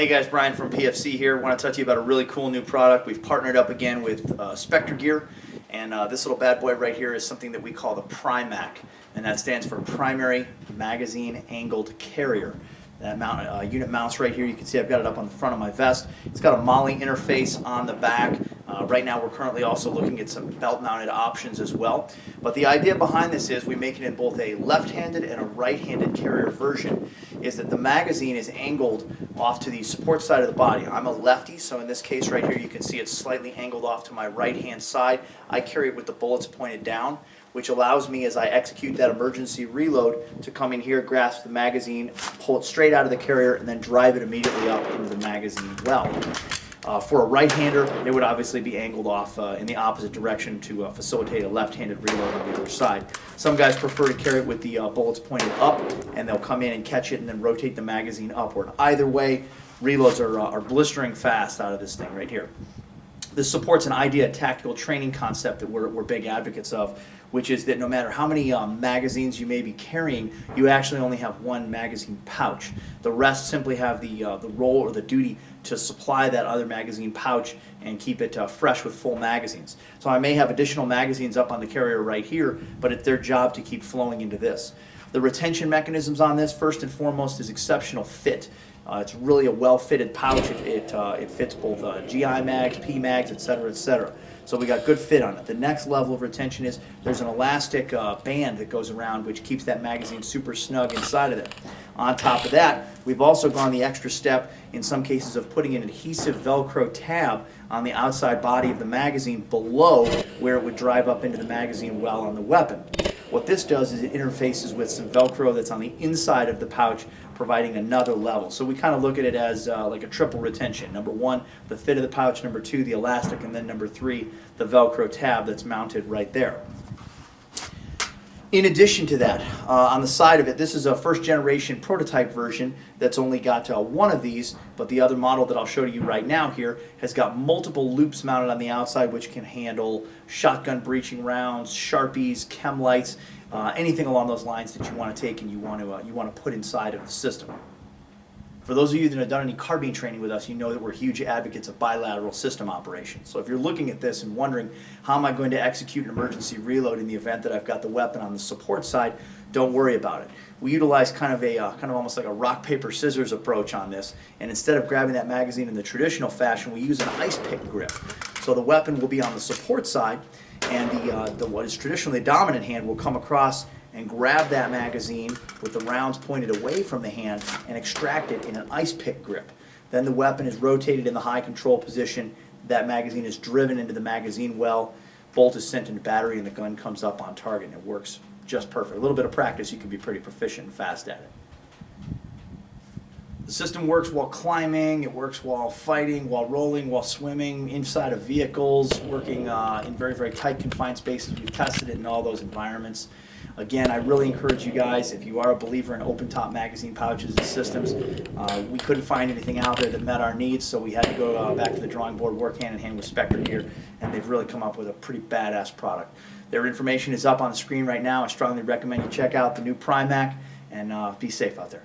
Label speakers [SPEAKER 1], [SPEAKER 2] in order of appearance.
[SPEAKER 1] Hey guys, Brian from PFC here. I want to talk to you about a really cool new product. We've partnered up again with Specter gear, and this little bad boy right here is something that we call the PriMAC, and that stands for Primary Magazine Angled Carrier. That unit mounts right here. You can see I've got it up on the front of my vest. It's got a MOLLE interface on the back. Right now we're currently also looking at some belt-mounted options as well. But the idea behind this is we make it in both a left-handed and a right-handed carrier version, is that the magazine is angled off to the support side of the body. I'm a lefty, so in this case right here you can see it's slightly angled off to my right-hand side. I carry it with the bullets pointed down, which allows me, as I execute that emergency reload, to come in here, grasp the magazine, pull it straight out of the carrier, and then drive it immediately up into the magazine well. For a right-hander, it would obviously be angled off in the opposite direction to facilitate a left-handed reload on the other side. Some guys prefer to carry it with the bullets pointed up, and they'll come in and catch it and then rotate the magazine upward. Either way, reloads are blistering fast out of this thing right here. This supports an idea, a tactical training concept that we're big advocates of, which is that no matter how many magazines you may be carrying, you actually only have one magazine pouch. The rest simply have the role or the duty to supply that other magazine pouch and keep it fresh with full magazines. So I may have additional magazines up on the carrier right here, but it's their job to keep flowing into this. The retention mechanisms on this, first and foremost, is exceptional fit. It's really a well-fitted pouch. It fits both GI mags, PMags, etc., etc. So we got good fit on it. The next level of retention is there's an elastic band that goes around which keeps that magazine super snug inside of it. On top of that, we've also gone the extra step in some cases of putting an adhesive Velcro tab on the outside body of the magazine below where it would drive up into the magazine well on the weapon. What this does is it interfaces with some Velcro that's on the inside of the pouch, providing another level. So we kind of look at it as like a triple retention. Number one, the fit of the pouch. Number two, the elastic. And then number three, the Velcro tab that's mounted right there. In addition to that, on the side of it, this is a first generation prototype version that's only got one of these, but the other model that I'll show you right now here has got multiple loops mounted on the outside which can handle shotgun breaching rounds, Sharpies, chem lights, anything along those lines that you want to take and you want to put inside of the system. For those of you that have done any carbine training with us, you know that we're huge advocates of bilateral system operations. So if you're looking at this and wondering, how am I going to execute an emergency reload in the event that I've got the weapon on the support side, don't worry about it. We utilize kind of almost like a rock, paper, scissors approach on this, and instead of grabbing that magazine in the traditional fashion, we use an ice pick grip. So the weapon will be on the support side, and what is traditionally the dominant hand will come across and grab that magazine with the rounds pointed away from the hand and extract it in an ice pick grip. Then the weapon is rotated in the high control position, that magazine is driven into the magazine well, bolt is sent into battery, and the gun comes up on target, and it works just perfect. A little bit of practice, you can be pretty proficient and fast at it. The system works while climbing, it works while fighting, while rolling, while swimming, inside of vehicles, working in very, very tight confined spaces. We've tested it in all those environments. Again, I really encourage you guys, if you are a believer in open-top magazine pouches and systems, we couldn't find anything out there that met our needs, so we had to go back to the drawing board, work hand in hand with Specter here, and they've really come up with a pretty badass product. Their information is up on the screen right now. I strongly recommend you check out the new PriMAC, and be safe out there.